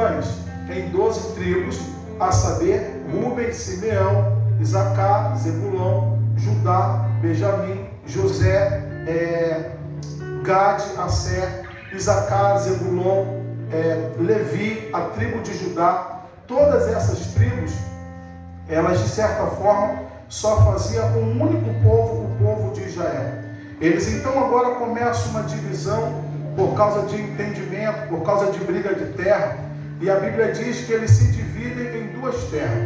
clãs em 12 tribos, a saber, Rúben, Simeão, Isacar, Zebulão, Judá, Benjamim, José, Gade, Asser, Isacar, Zebulon, Levi, a tribo de Judá. Todas essas tribos, elas de certa forma só faziam um único povo, o povo de Israel. Eles então agora começam uma divisão por causa de entendimento, por causa de briga de terra, e a Bíblia diz que eles se dividem em duas terras: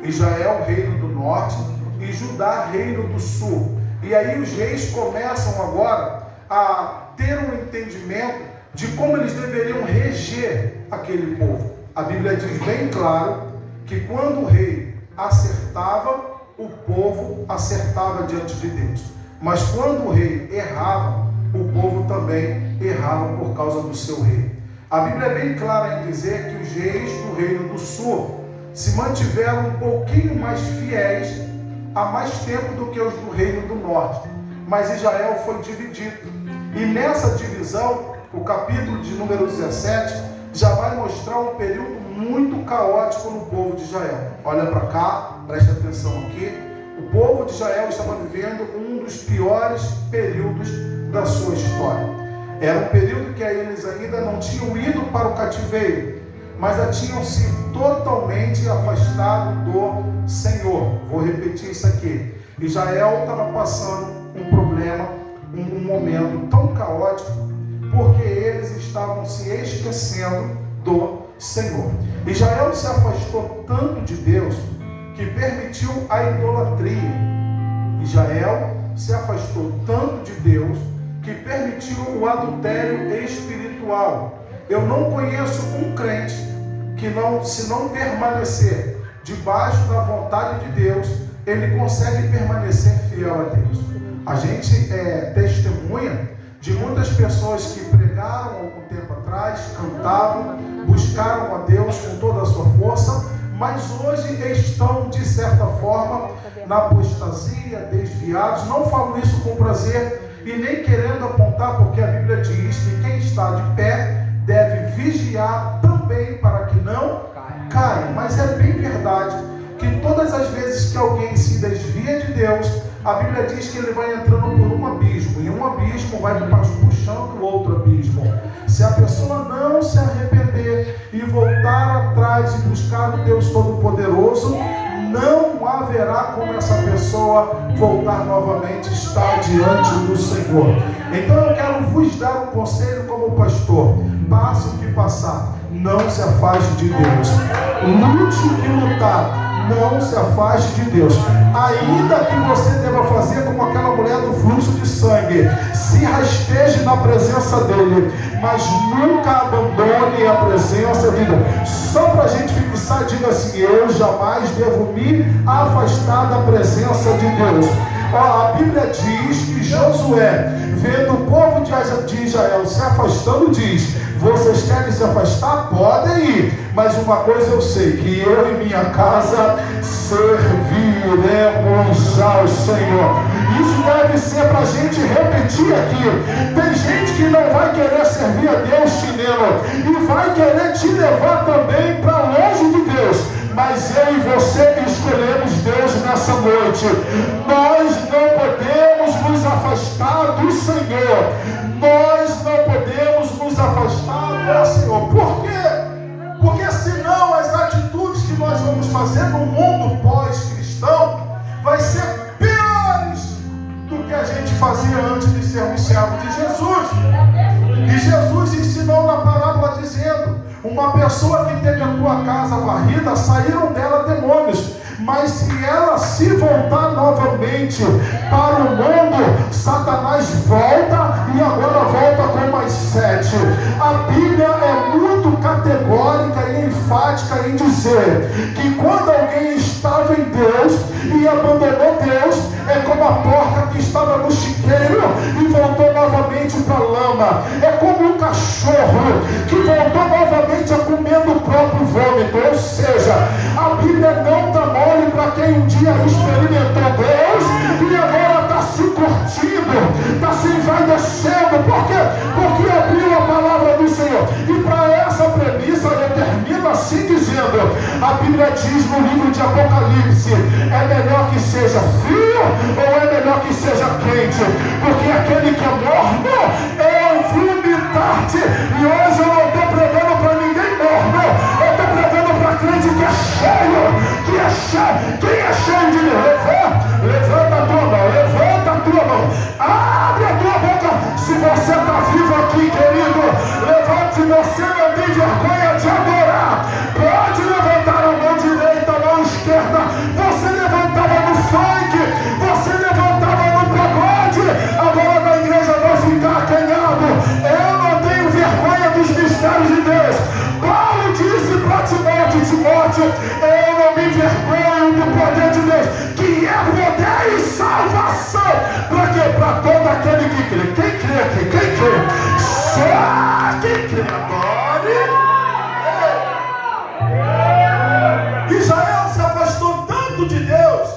Israel, reino do norte, e Judá, reino do sul. E aí os reis começam agora a ter um entendimento de como eles deveriam reger aquele povo. A Bíblia diz bem claro que quando o rei acertava, o povo acertava diante de Deus. Mas quando o rei errava, o povo também errava por causa do seu rei. A Bíblia é bem clara em dizer que os reis do reino do sul se mantiveram um pouquinho mais fiéis há mais tempo do que os do reino do norte. Mas Israel foi dividido. E nessa divisão, o capítulo de número 17 já vai mostrar um período muito caótico no povo de Israel. Olha para cá, preste atenção aqui. O povo de Israel estava vivendo um dos piores períodos da sua história. Era um período que eles ainda não tinham ido para o cativeiro, mas já tinham se totalmente afastado do Senhor. Vou repetir isso aqui. Israel estava passando um problema, um momento tão caótico, porque eles estavam se esquecendo do Senhor. Israel se afastou tanto de Deus que permitiu a idolatria. Israel se afastou tanto de Deus que permitiu o adultério espiritual. Eu não conheço um crente que se não permanecer debaixo da vontade de Deus, ele consegue permanecer fiel a Deus. A gente testemunha de muitas pessoas que pregaram há algum tempo atrás, cantavam, buscaram a Deus com toda a sua força, mas hoje estão, de certa forma, na apostasia, desviados. Não falo isso com prazer e nem querendo apontar, porque a Bíblia diz que quem está de pé deve vigiar também para que não caia. Mas é bem verdade que todas as vezes que alguém se desvia de Deus, a Bíblia diz que ele vai entrando por um abismo, e um abismo vai puxando outro abismo. Se a pessoa não se arrepender e voltar atrás e buscar o Deus Todo-Poderoso, não haverá como essa pessoa voltar novamente, estar diante do Senhor. Então eu quero vos dar um conselho como pastor: passe o que passar, não se afaste de Deus. Lute o que lutar, não se afaste de Deus. Ainda que você deva fazer como aquela mulher do fluxo de sangue, se rasteje na presença dele, mas nunca abandone a presença de Deus. Só para a gente fixar, diga assim: eu jamais devo me afastar da presença de Deus. A Bíblia diz que Josué, vendo o povo de Israel se afastando, diz: vocês querem se afastar? Podem ir, mas uma coisa eu sei, que eu e minha casa serviremos ao Senhor. Isso deve ser para a gente repetir aqui. Tem gente que não vai querer servir a Deus, chinelo, e vai querer te levar também para longe de Deus. Mas eu e você escolhemos Deus nessa noite. Nós não podemos nos afastar do Senhor. Nós não podemos nos afastar do Senhor. Por quê? Porque senão as atitudes que nós vamos fazer no mundo pós-cristão vai ser piores do que a gente fazia antes de sermos servos de Jesus. E Jesus ensinou na parábola dizendo: uma pessoa que teve a tua casa varrida, saíram dela demônios, mas se ela se voltar novamente para o mundo, Satanás volta e agora volta com mais 7. A Bíblia é muito categórica e enfática em dizer que quando alguém estava em Deus e abandonou Deus, é como a porca que estava no chiqueiro e voltou novamente para a lama. É como um cachorro que voltou novamente a comer do próprio vômito. Ou seja, a Bíblia não dá mole para quem um dia experimentou Deus e agora está se curtindo, está se envaidecendo. Por quê? Porque abriu a palavra do Senhor. E para essa premissa eu termino dizendo, a Bíblia diz no livro de Apocalipse, é melhor que seja frio ou é melhor que seja quente? Porque aquele que é morno, eu vomitar-te. E hoje eu não estou pregando para ninguém morno, eu estou pregando para crente que é cheio, quem é cheio de Deus? Levanta a tua mão, levanta a tua mão, abre a tua boca. Se você está vivo aqui, querido, levante. Se você não tem vergonha de adorar, pode levantar a mão direita, a mão esquerda. Você levantava no funk, você levantava no pagode, agora na igreja vai ficar acanhado. Eu não tenho vergonha dos mistérios de Deus. Paulo disse para Timóteo, eu não me envergonho do poder de Deus, que é poder e salvação. Para quê? Para todo aquele que crê. Quem crê aqui? Quem crê? Só quem crê. Israel se afastou tanto de Deus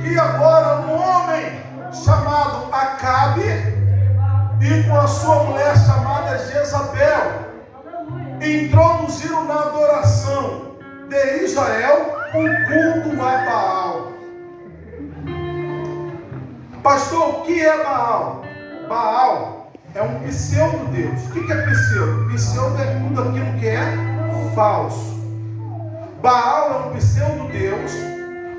que agora um homem chamado Acabe e com a sua mulher chamada Jezabel introduziram na adoração de Israel um culto a Baal. Pastor, o que é Baal? Baal é um pseudo-deus. O que é pseudo? Pseudo é tudo aquilo que é falso. Baal é um pseudo-deus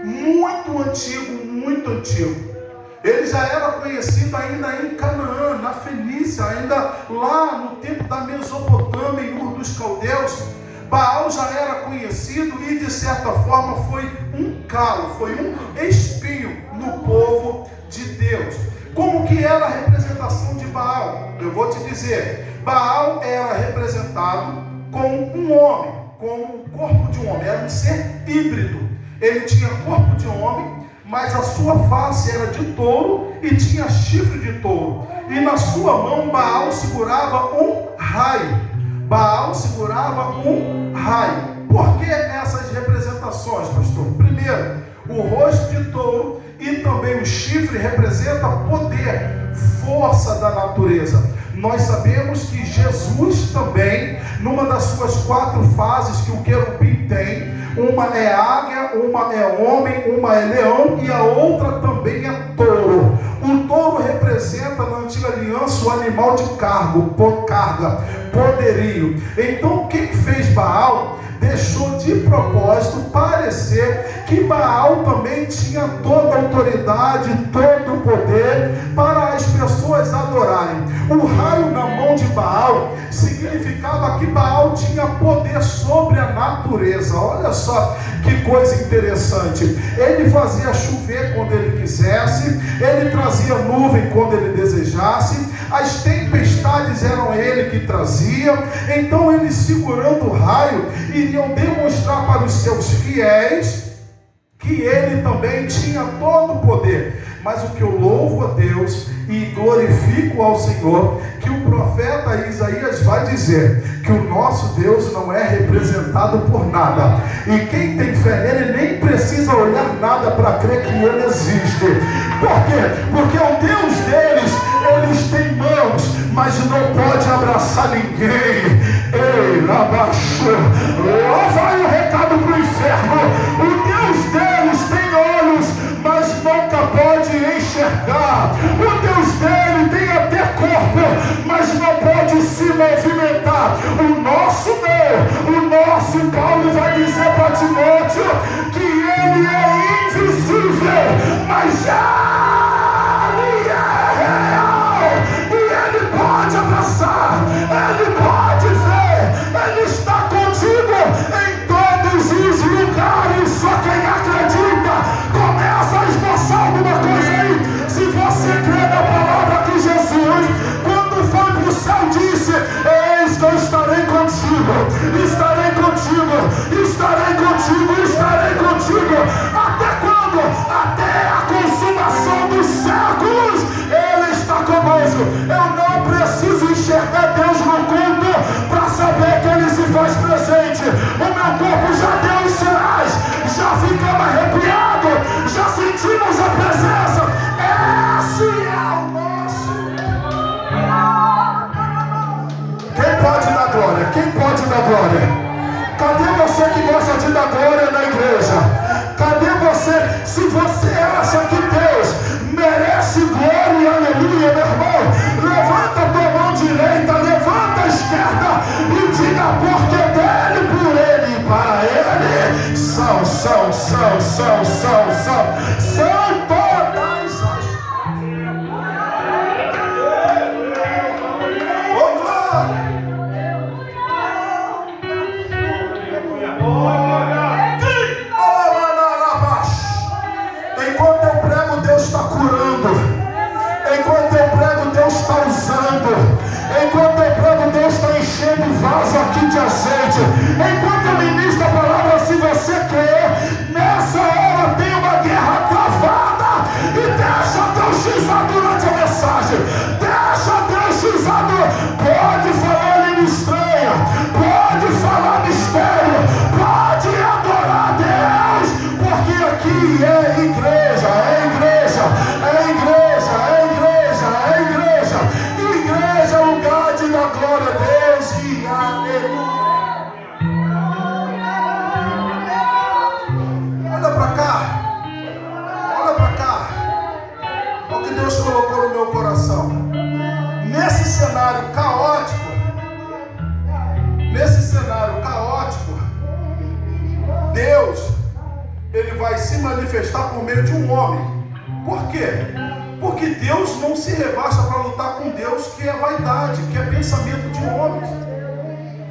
muito antigo, muito antigo. Ele já era conhecido ainda em Canaã, na Fenícia, ainda lá no tempo da Mesopotâmia, em Ur dos Caldeus. Baal já era conhecido e de certa forma foi um calo, foi um espinho no povo de Deus. Como que era a representação de Baal? Eu vou te dizer, Baal era representado com um homem, com o corpo de um homem, era um ser híbrido. Ele tinha corpo de homem, mas a sua face era de touro e tinha chifre de touro. E na sua mão Baal segurava um raio. Baal segurava um raio. Por que essas representações, pastor? Primeiro, o rosto de touro e também o chifre representa poder, força da natureza. Nós sabemos que Jesus também, numa das suas 4 fases que o querubim tem, uma é águia, uma é homem, uma é leão e a outra também é touro. O touro representa na antiga aliança o animal de carga, poderio. Então quem fez Baal deixou de propósito parecer que Baal também tinha toda a autoridade, todo o poder para as pessoas adorarem. O raio na mão de Baal significava que Baal tinha poder sobre a natureza. Olha só que coisa interessante. Ele fazia chover quando ele quisesse, ele trazia nuvem quando ele desejasse, as tempestades eram ele que trazia. Então ele, segurando o raio, iriam demonstrar para os seus fiéis que ele também tinha todo o poder. Mas o que eu louvo a Deus e glorifico ao Senhor, que o profeta Isaías vai dizer que o nosso Deus não é representado por nada. E quem tem fé nele nem precisa olhar nada para crer que ele existe. Por quê? Porque o Deus deles, eles têm mãos, mas não pode abraçar ninguém. Ei, lá abaixo, lá vai o recado para o inferno. O Deus deles tem olhos, mas nunca pode enxergar. O Deus dele tem até corpo, mas não pode se movimentar. O nosso não. O nosso Paulo vai dizer para Timóteo que ele é invisível, mas ele é real. E ele pode abraçar, ele pode ver, ele está contigo em todos os lugares. Só quem acredita começa a esboçar alguma coisa aí. Se você crê na palavra que Jesus, quando foi para o céu, disse: eis que eu estarei contigo, estarei contigo, estarei contigo, estarei contigo. Até quando? Até a consumação dos séculos. Ele está conosco. Eu não preciso enxergar Deus no culto para saber que ele se faz presente. O meu corpo já deu os sinais, já ficamos arrepiados, já sentimos a presença. Esse é o nosso. Quem pode dar glória? Quem pode dar glória? Cadê você da glória na igreja? Cadê você? Se você acha que Deus merece glória e aleluia, meu irmão, levanta a tua mão direita, levanta a esquerda e diga: porque dele, por ele e para ele são todas as... Oh, glória! Enquanto eu prego, Deus está curando. Enquanto eu prego, Deus está usando. Enquanto eu prego, Deus está enchendo o vaso aqui de azeite. Enquanto eu ministro a palavra, se você crê, nessa hora tem uma guerra travada. E deixa Deus usar durante a mensagem. Deixa Deus usar. Pode falar língua estranha. Pode falar mistério. Pode adorar a Deus. Porque aqui é igreja, é igreja, é igreja, é igreja, é igreja. Igreja é lugar de dar glória a Deus e aleluia. Olha para cá, olha para cá. Olha o que Deus colocou no meu coração. Nesse cenário caótico, Deus, Ele vai se manifestar por meio de um homem. Por quê? Porque Deus não se rebaixa para lutar com Deus, que é vaidade, que é pensamento de homens.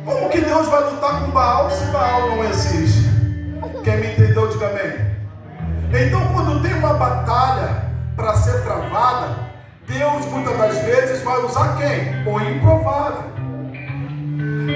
Como que Deus vai lutar com Baal se Baal não existe? Quem me entendeu, diga amém. Então, quando tem uma batalha para ser travada, Deus muitas das vezes vai usar quem? O improvável.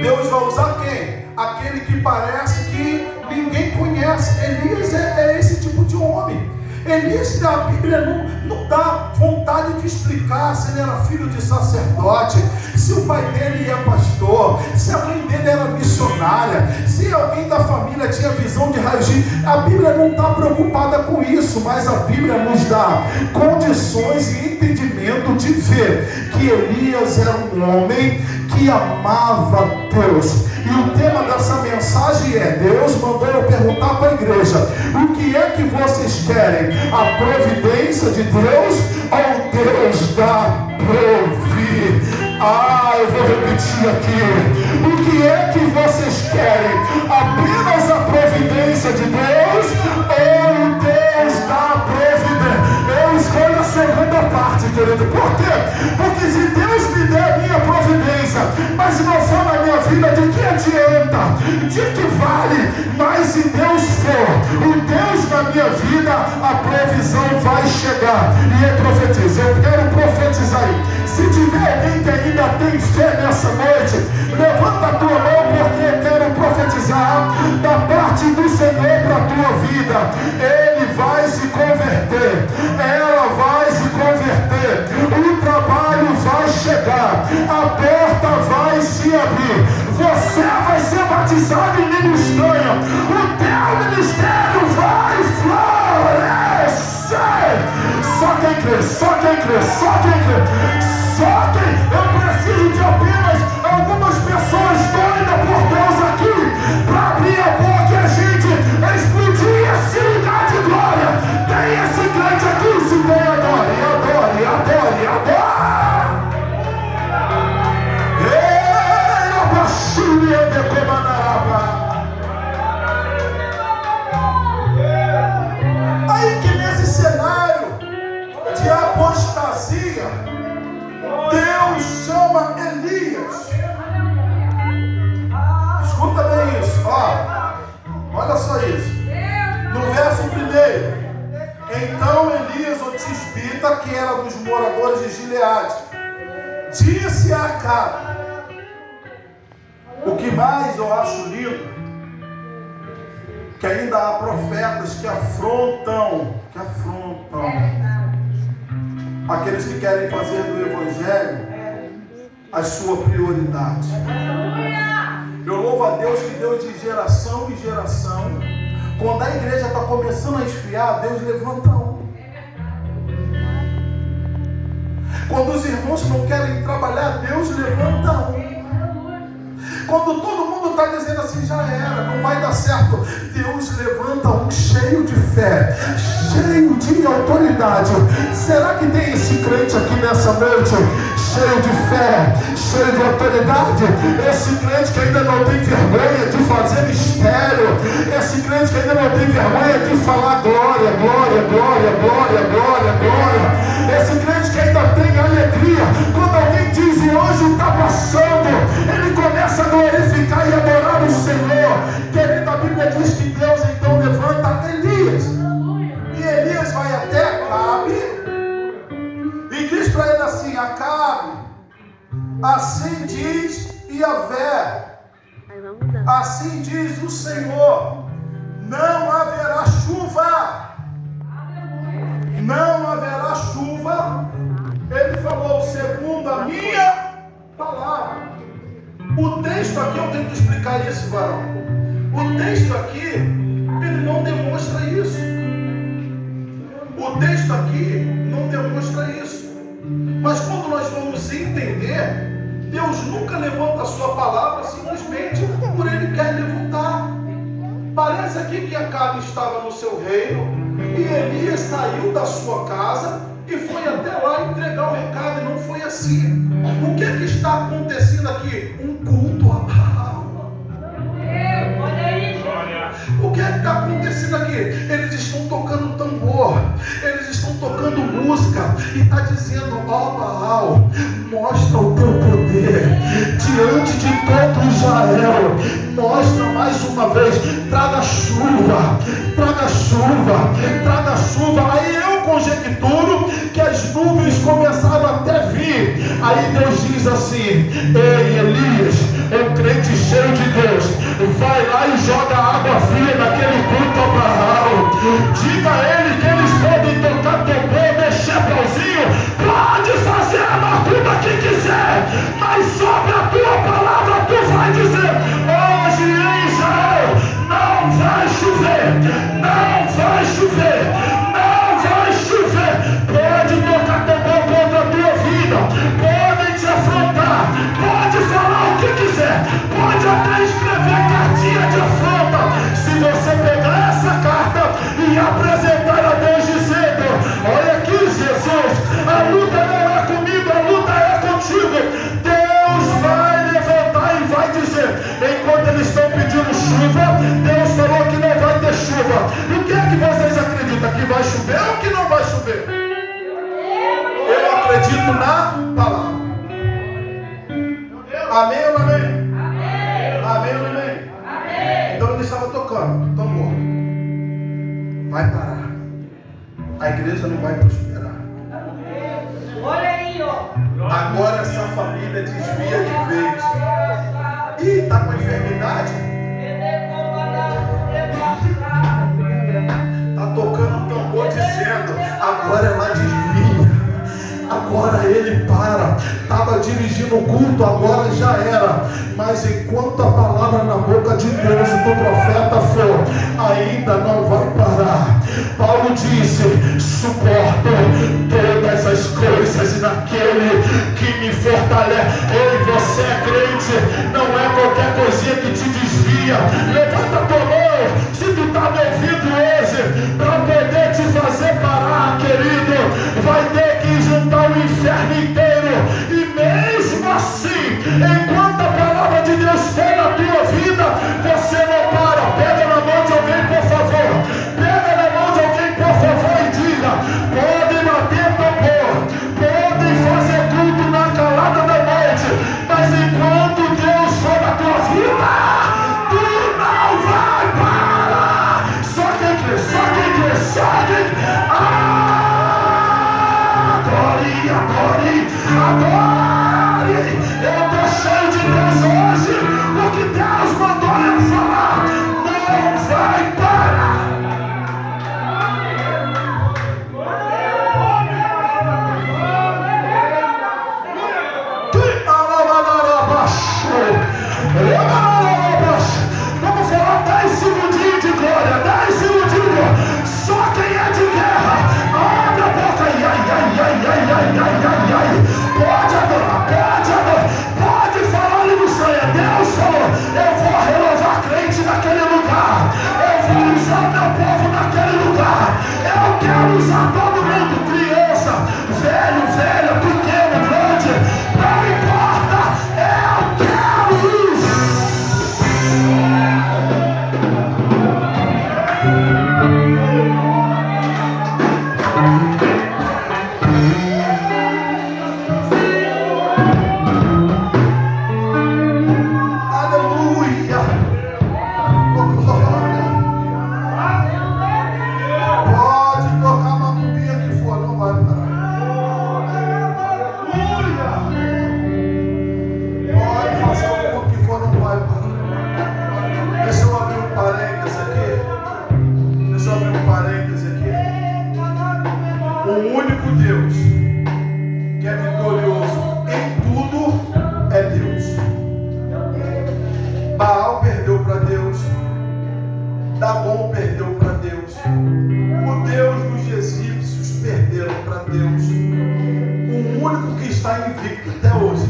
Deus vai usar quem? Aquele que parece que ninguém conhece. Elias é esse tipo de homem. Elias, a Bíblia não dá vontade de explicar se ele era filho de sacerdote, se o pai dele é pastor, se a mãe dele era missionária, se alguém da família tinha visão de raio-x. A Bíblia não está preocupada com isso, mas a Bíblia nos dá condições e entendimento de ver que Elias era um homem que amava Deus. E o tema dessa mensagem é: Deus mandou eu perguntar para a igreja: o que é que vocês querem? A providência de Deus ou Deus da provir? Eu vou repetir aqui: o que é que vocês querem? Apenas a providência de Deus ou Deus da providência? Eu escolho a segunda parte, querido. Por quê? Porque se Deus me der a minha providência, mas não for na minha vida, de que adianta? De que vale? Mas se Deus for o Deus da minha vida, a provisão vai chegar. E eu profetizo. Eu quero profetizar aí. Se tiver alguém que ainda tem fé nessa noite, levanta a tua mão, porque eu quero profetizar da parte do Senhor para a tua vida. Ele vai se converter, ela vai se converter, o trabalho vai chegar, a porta vai se abrir, você vai ser batizado em língua estranha, o teu ministério vai florescer. Só quem crê, só quem crê, só quem crê. Só que eu preciso de apenas algumas pessoas doidas por Deus aqui para abrir a boca e a gente explodir esse lugar de glória. Tem esse crente aqui, se tem, adore, adore, adore, adore. Ei, a baixinha de Comanaraba. Aí que nesse cenário de apostasia, Deus chama Elias. Escuta bem isso, olha só isso. No verso 1: então Elias, o tisbita, que era dos moradores de Gileade, disse a Acabe. O que mais eu acho lindo, que ainda há profetas que afrontam aqueles que querem fazer do Evangelho a sua prioridade. Eu louvo a Deus que Deus, de geração em geração, quando a igreja está começando a esfriar, Deus levanta um. Quando os irmãos não querem trabalhar, Deus levanta um. Quando todo mundo está dizendo assim, já era, não vai dar certo. Deus levanta um cheio de fé, cheio de autoridade. Será que tem esse crente aqui nessa noite? Cheio de fé, cheio de autoridade. Esse crente que ainda não tem vergonha de fazer mistério. Esse crente que ainda não tem vergonha de falar glória, glória, glória, glória, glória, glória. Esse crente que ainda tem alegria. Quando alguém diz o anjo está passando, ele começa a glorificar e adorar o Senhor. Querido, a Bíblia diz que Deus então levanta Elias. E Elias vai até Acabe e diz para ele assim: Acabe, assim diz Yahvé, assim diz o Senhor, não haverá chuva. Não haverá chuva. Ele falou segundo a minha palavra. O texto aqui, eu tenho que explicar isso, varão. O texto aqui, ele não demonstra isso. O texto aqui não demonstra isso. Mas quando nós vamos entender, Deus nunca levanta a sua palavra simplesmente por ele quer levantar. Parece aqui que Acabe estava no seu reino e Elias saiu da sua casa e foi até lá entregar o recado, e não foi assim. O que é que está acontecendo aqui? Um culto a Baal. O que é que está acontecendo aqui? Eles estão tocando tambor, eles estão tocando música, e está dizendo: ó Baal, mostra o teu poder diante de todo Israel. Mostra mais uma vez, traga chuva, traga chuva, traga chuva. Aí eu conjecturo que as nuvens começaram até vir. Aí Deus diz assim: ei Elias, um crente cheio de Deus, vai lá e joga água fria naquele culto a Baal. Diga a ele que eles podem tocar tambor, mexer pauzinho, pode fazer a macumba que quiser, mas sobre a tua palavra tu vai dizer: hoje em Israel não vai chover, não vai chover, não vai chover. Pode tocar tambor contra a tua vida, podem te afrontar, pode falar o que quiser, pode até escrever cartinha de afronta. Se você pegar essa carta e apresentar a Deus dizendo: olha aqui Jesus, a luta não é comigo, a luta é contigo, Deus vai levantar e vai dizer: enquanto eles estão pedindo chuva, Deus falou que não vai ter chuva. O que é que vocês acreditam? Que vai chover ou que não vai chover? Eu acredito na palavra. Amém ou não amém? Amém ou não amém? Então ele estava tocando tambor. Vai parar. A igreja não vai prosperar. Olha aí, ó. Agora essa família desvia de vez. Ih, está com enfermidade? Está tocando tambor dizendo: agora ela desvia. Agora ele para. Estava dirigindo o culto, agora já era. Mas enquanto a palavra na boca de Deus do profeta for, ainda não vai parar. Paulo disse: suporto todas as coisas naquele que me fortalece. Ei, você é crente, não é qualquer coisinha que te desvia. Levanta a tua mão, se tu está me ouvindo hoje, para poder te fazer parar, querido, vai ter que juntar o inferno inteiro. E mesmo assim, enquanto a palavra de Deus for na tua vida, você não para. Pega na mão de alguém, por favor. Pega na mão de alguém, por favor, e diga: podem bater tambor, podem fazer tudo na calada da noite, mas enquanto Deus for na tua vida, tu não vai parar. Só quem crê, só quem crê, só quem crê. Glória, glória. perdeu para Deus. O Deus dos egípcios perderam para Deus. O único que está invicto até hoje.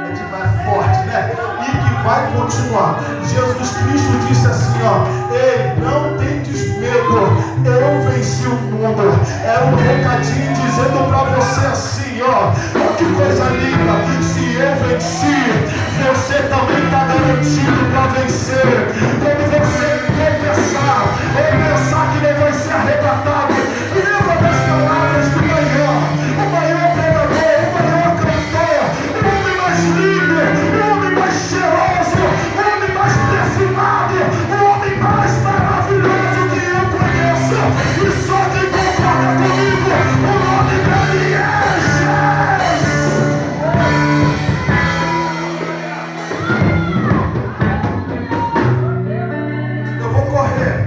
É demais forte, né? E que vai continuar. Jesus Cristo disse assim, ó: ei, não tendes medo, eu venci o mundo. É um recadinho dizendo para você assim, ó: que coisa linda, se eu venci, você também está garantido para vencer. Quando você pensar que não vai ser arrebatado, lembra das palavras do maior, o maior pregador, o maior cantor, o homem mais lindo, o homem mais cheiroso, o homem mais perfumado, o homem mais maravilhoso que eu conheço. E só quem concorda comigo, o nome dele é Jesus. Eu vou correr.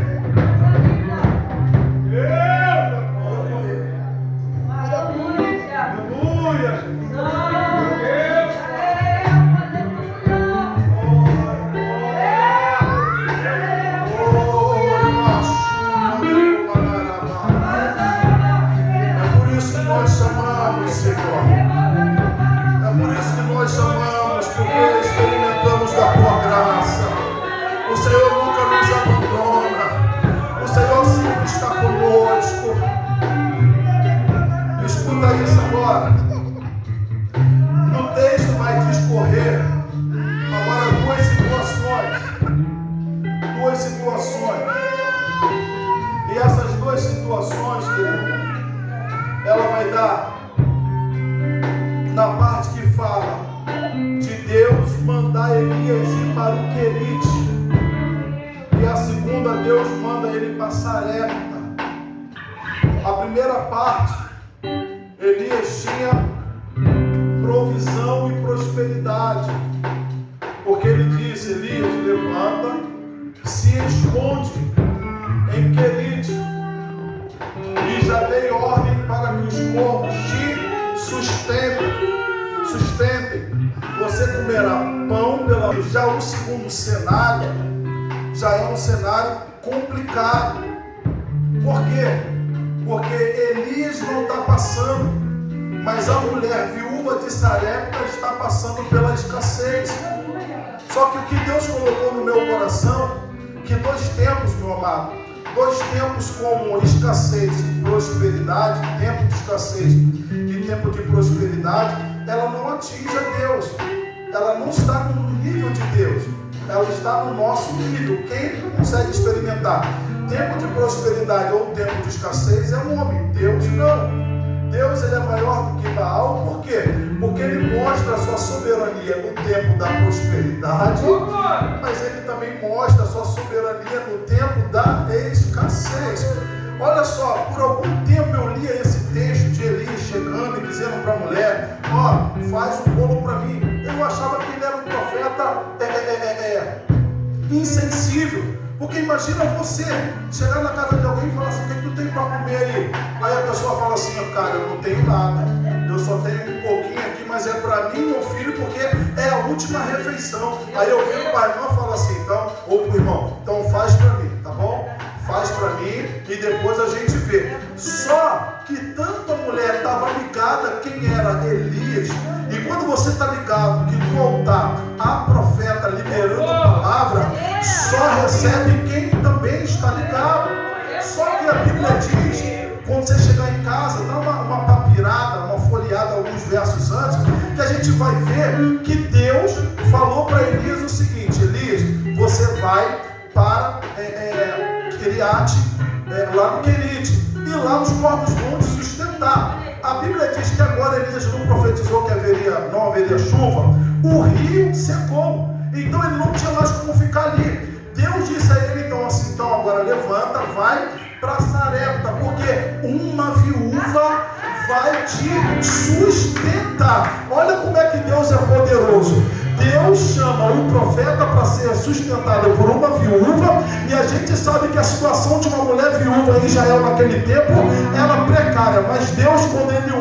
Ela vai dar na parte que fala de Deus mandar Elias ir para o Querite, e a segunda, Deus manda ele para Sarepta. A primeira parte, Elias tinha provisão e prosperidade, porque ele disse: Elias, levanta, se esconde em Querite, e já dei ordem para que os corvos te sustentem. Você comerá pão pela... Já o segundo cenário já é um cenário complicado. Por quê? Porque Elias não está passando, mas a mulher viúva de Sarepta está passando pela escassez. Só que o que Deus colocou no meu coração, que dois tempos, meu amado, dois tempos como escassez e prosperidade, tempo de escassez e tempo de prosperidade, ela não atinge a Deus. Ela não está no nível de Deus. Ela está no nosso nível. Quem consegue experimentar tempo de prosperidade ou tempo de escassez é um homem. Deus não. Deus, ele é maior do que Baal. Por quê? Porque ele mostra a sua soberania no tempo da prosperidade, mas ele também mostra a sua soberania no tempo da escassez. Olha só, por algum tempo eu lia esse texto de Elias chegando e dizendo para a mulher: ó, faz um bolo para mim. Eu achava que ele era um profeta insensível. Porque imagina você chegar na casa de alguém e falar assim: o que tu tem para comer aí? Aí a pessoa fala assim: cara, eu não tenho nada, eu só tenho um pouquinho aqui, mas é para mim, meu filho, porque é a última refeição. Aí eu viro para a irmã e falo assim: então, ou para o irmão, então faz para mim, tá bom? Faz para mim e depois a gente vê. Só que tanto a mulher estava ligada a quem era Elias, e quando você está ligado que no altar há profeta liberando a palavra, só recebe quem também está ligado. Só que a Bíblia diz, quando você chegar em casa, dá uma papirada, uma folheada alguns versos antes, que a gente vai ver que Deus falou para Elias o seguinte: Elias, você vai para Queriate, lá no Querite, e lá os corvos vão te sustentar. A Bíblia diz que agora Elias não profetizou que não haveria chuva, o rio secou, então ele não tinha mais como ficar ali. Deus disse a ele então assim: então agora levanta, vai para Sarepta, porque uma viúva vai te sustentar. Olha como é que Deus é poderoso. Deus chama o profeta para ser sustentado por uma viúva, e a gente sabe que a situação de uma mulher viúva em Israel naquele tempo era precária, mas Deus, quando ele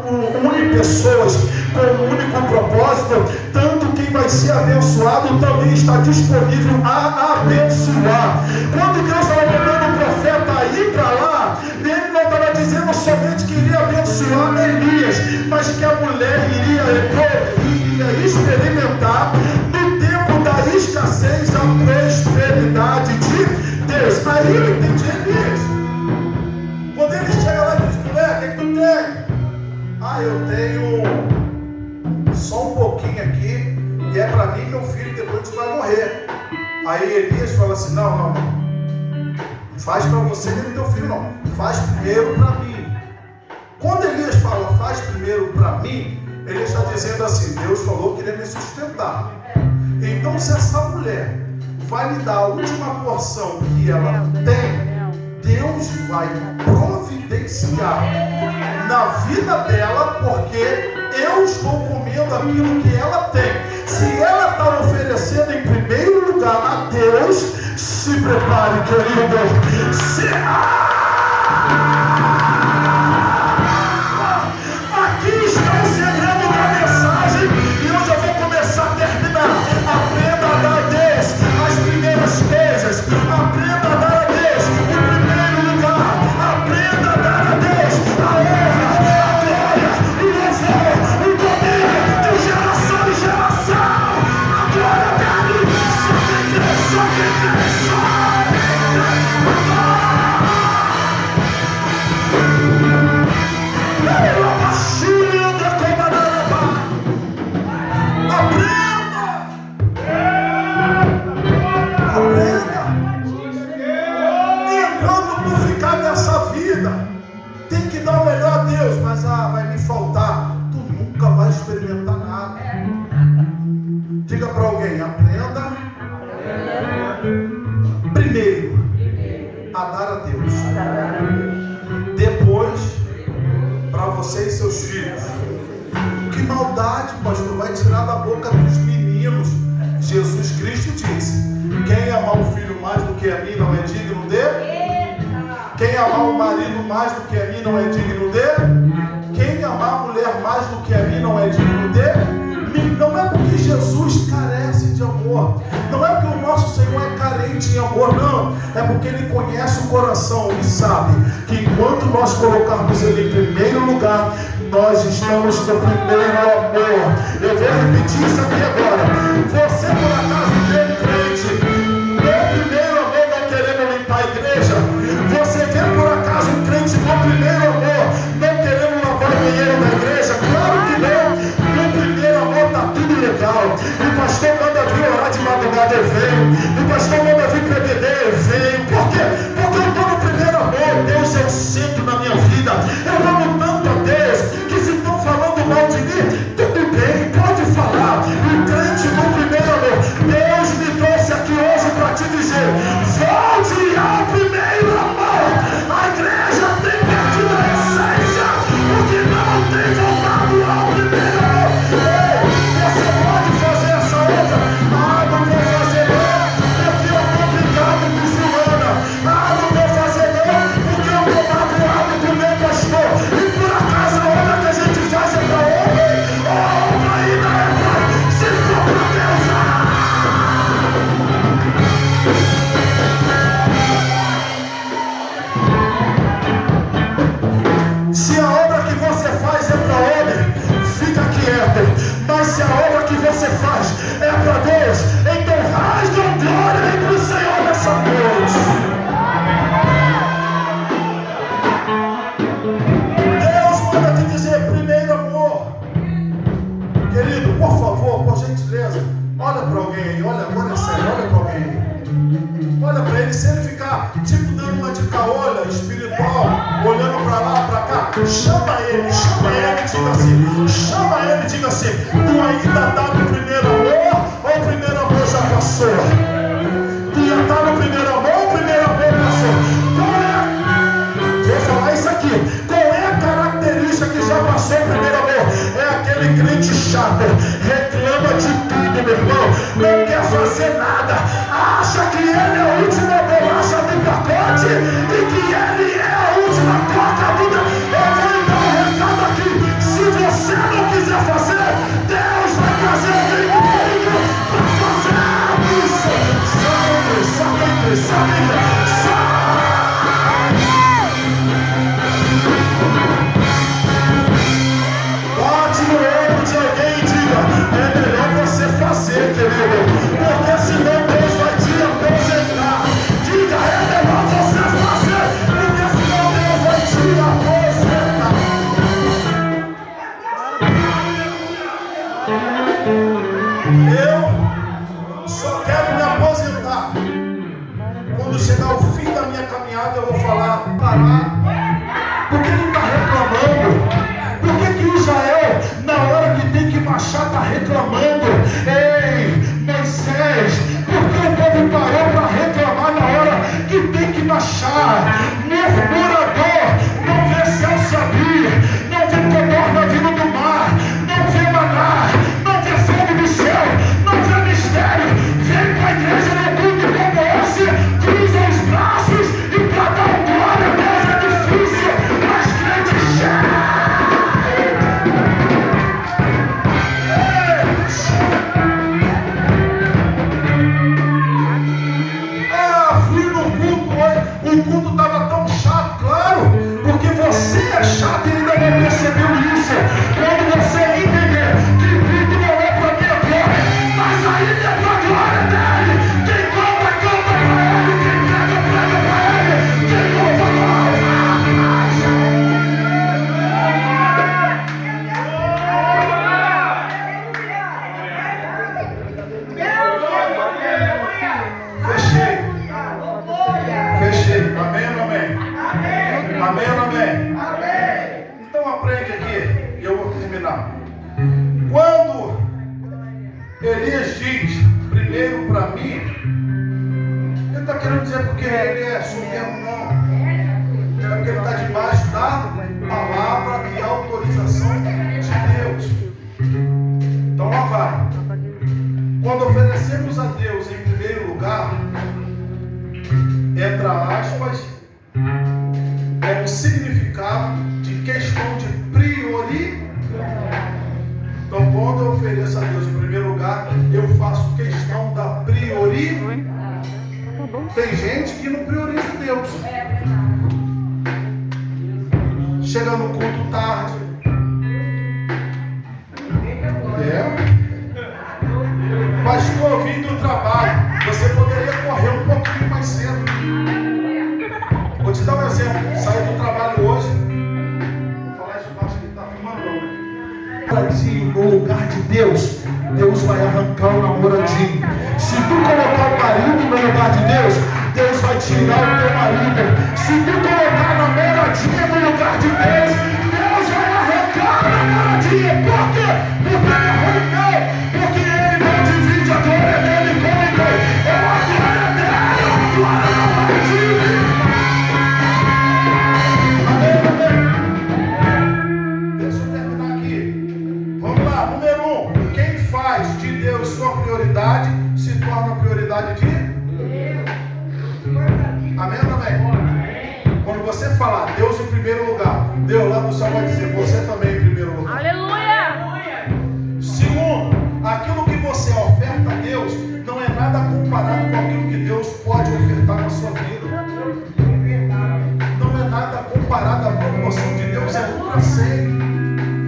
une pessoas com um único propósito, tanto quem vai ser abençoado também está disponível a abençoar. Quando Deus estava mandando o profeta a ir para lá, ele não estava dizendo somente que iria abençoar Elias, mas que a mulher iria experimentar no tempo da escassez a prosperidade de Deus. Aí eu entendi Elias. Quando ele chega lá e diz: mulher, o que tu tem? Ah, eu tenho só um pouquinho aqui, e é para mim, meu filho, depois tu vai morrer. Aí Elias fala assim: não faz para você nem teu filho não, faz primeiro para mim. Quando Elias fala faz primeiro para mim, ele está dizendo assim: Deus falou que ele ia me sustentar. Então, se essa mulher vai me dar a última porção que ela tem, Deus vai providenciar na vida dela, porque eu estou comendo aquilo que ela tem. Se ela está oferecendo em primeiro lugar a Deus, se prepare, querido. Aqui está o segredo da mensagem, e eu já vou começar a terminar. Aprenda a dar a Deus as primeiras coisas. Aprenda a dar a Deus o primeiro lugar. Aprenda a dar a Deus a honra, a glória, o louvor, o domínio de geração em geração. A glória dele só quem crê. Tem que dar o melhor a Deus, mas vai me faltar. Tu nunca vai experimentar nada. Diga para alguém: aprenda primeiro a dar a Deus, depois para você e seus filhos. Que maldade, pastor, vai tirar da boca dos meninos. Jesus Cristo disse: quem amar o filho mais do que a mim não é digno de... Quem amar o marido mais do que a mim não é digno de... Quem amar a mulher mais do que a mim não é digno de... Não é porque Jesus carece de amor, não é porque o nosso Senhor é carente em amor, não. É porque Ele conhece o coração e sabe que enquanto nós colocarmos Ele em primeiro lugar, nós estamos no primeiro amor. Eu vou repetir isso aqui agora. Você por acaso tem crente, meu primeiro amor não querendo limpar a igreja? Você vê por acaso um crente no primeiro amor não querendo lavar o banheiro da igreja? Claro que não. No primeiro amor está tudo legal. O pastor manda vir orar de madrugada, eu venho. O pastor manda vir PBD, eu venho. Por quê? Porque eu estou no primeiro amor. Deus é o centro na minha vida. Eu amo tanto a Deus que se estão falando mal de mim, tudo bem, pode falar. O crente no primeiro amor. Deus me trouxe aqui hoje para te dizer: volte ao primeiro amor. A igreja tem perdido a essência, porque não tem voltado ao primeiro amor. Ei, você pode fazer essa outra? Ah, não vou fazer não, porque eu estou brigado com fulana. Ah, não vou fazer não, porque eu estou magoado com o meu pastor. E por acaso a obra que a gente faz é para homem, ou a obra ainda é para... Se for para Deus, se a obra que você faz é para homem, fica quieto. Mas se a obra que você faz é para Deus, então rasga glória entre o Senhor nessa noite. Deus manda te dizer: primeiro amor. Querido, por favor, por gentileza, olha para alguém aí. Olha, agora é sério, olha para alguém aí. Olha para ele. Se ele ficar tipo dando uma de caolha espiritual, olhando para lá, para cá, chama ele e diga assim: chama ele e diga assim: tu ainda está no primeiro amor, ou o primeiro amor já passou? Tu já está no primeiro amor, ou o primeiro amor passou? Vou falar isso aqui. Qual é a característica que já passou o primeiro amor? É aquele crente chato, reclama de tudo, meu irmão, não quer fazer nada, acha que ele é a última bolacha do pacote e que ele é a última coca do... Eu vou dar um recado aqui: se você não quiser fazer, Deus vai fazer alguém. Bate no ombro de alguém e diga: é melhor você fazer, querido, porque senão Deus vai te aposentar. Diga: é melhor você fazer, porque senão Deus vai te aposentar. Eu só quero me aposentar quando chegar o fim da minha caminhada. Eu vou parar. Por que ele está reclamando? Por que Israel, na hora que tem que marchar, está reclamando? Ei, Moisés, por que o povo parou para reclamar na hora que tem que marchar? Murmurador, não vê céu se abrir, não vê codorna vindo do mar, não vê maná, não vê fogo do céu, não vê mistério. Vem para a igreja no culto como esse, cruza os braços e para dar glória a Deus é difícil, mas crente chega. O culto estava tão chato, claro, porque você é chato e ainda não percebeu isso. Quando você entender que o culto não é para minha glória, mas ainda é para a glória dele. Quem canta, canta para ele. Quem prega, prega para ele. Quem louva, louva. Fechei. Amém ou não amém? Amém ou não amém? Então aprende aqui e eu vou terminar. Quando Elias diz primeiro para mim, ele está querendo dizer porque ele é supremo, não. É porque ele está debaixo da palavra e autorização de Deus. Então lá vai. Quando oferecemos a Deus em primeiro lugar, entre aspas, é um significado de questão de prioridade. Então, quando eu ofereço a Deus em primeiro lugar, eu faço questão da prioridade. Tem gente que não prioriza Deus. Chega no culto tarde. Mas estou vindo do trabalho. Você poderia correr um pouquinho mais cedo. Vou te dar um exemplo. Saí do trabalho hoje. Vou falar isso baixo que está filmando. No lugar de Deus, Deus vai arrancar o namoradinho. Se tu colocar o marido no lugar de Deus, Deus vai tirar o teu marido. Se tu colocar a namoradinha no lugar de Deus, Deus vai arrancar a namoradinha. Por quê? Porque ele é ruim, não. Porque ele não divide a glória dele com ninguém. É a glória dele, a glória não vai dividir. Deixa eu terminar aqui. Vamos lá, número 1. Quem faz de Deus sua prioridade se torna prioridade de Deus. Amém ou amém? Quando você falar Deus em primeiro lugar, Deus lá no céu vai dizer você também em primeiro lugar. Aleluia! Segundo, aquilo que você oferta a Deus não é nada comparado com aquilo que Deus pode ofertar na sua vida. Não é nada comparado. A proporção de Deus é 1 a 100.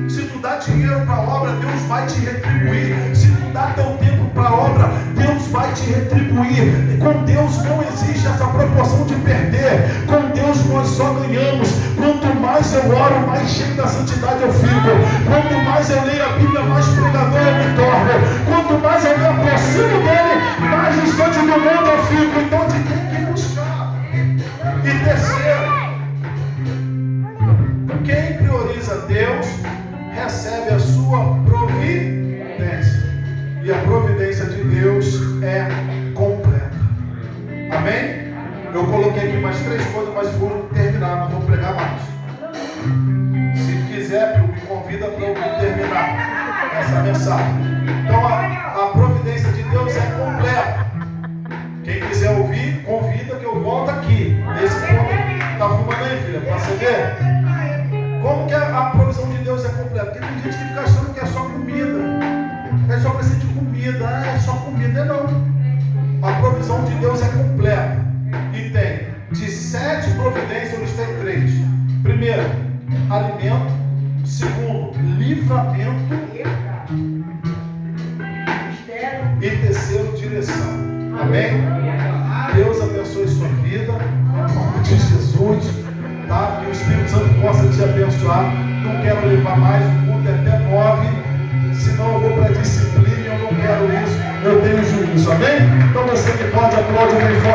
Se tu dá dinheiro para a obra, Deus vai te retribuir. Se tu dá teu tempo para a obra, Deus vai te retribuir. Com Deus não existe essa proporção de perder. Com Deus nós só ganhamos. Quanto mais eu oro, mais cheio da santidade eu fico. Quanto mais eu leio a Bíblia, mais pregador eu me torno. Quanto mais eu me aproximo dele, mais distante do mundo eu fico. Então de quem que buscar? E terceiro, quem prioriza Deus recebe a sua providência. E a providência de Deus é completa. Amém? Eu coloquei aqui mais 3 coisas, mas vou terminar, não vou pregar mais. Se quiser, me convida para eu terminar essa mensagem. Então a providência de Deus é completa. Quem quiser ouvir, convida que eu volto aqui. Nesse ponto. Tá fumando aí, filha? Para você ver? Como que a provisão de Deus é completa? Porque tem gente que fica achando que é só comida. É só precisa de comida. É só comida. Não. A provisão de Deus é completa. alinhamento. Segundo, livramento. E terceiro, direção. Amém? Deus abençoe sua vida, em nome de Jesus, tá? Que o Espírito Santo possa te abençoar. Não quero levar mais, o culto é até 9, senão eu vou para a disciplina e eu não quero isso, eu tenho juízo, amém? Então você que pode aplaudir bem forte.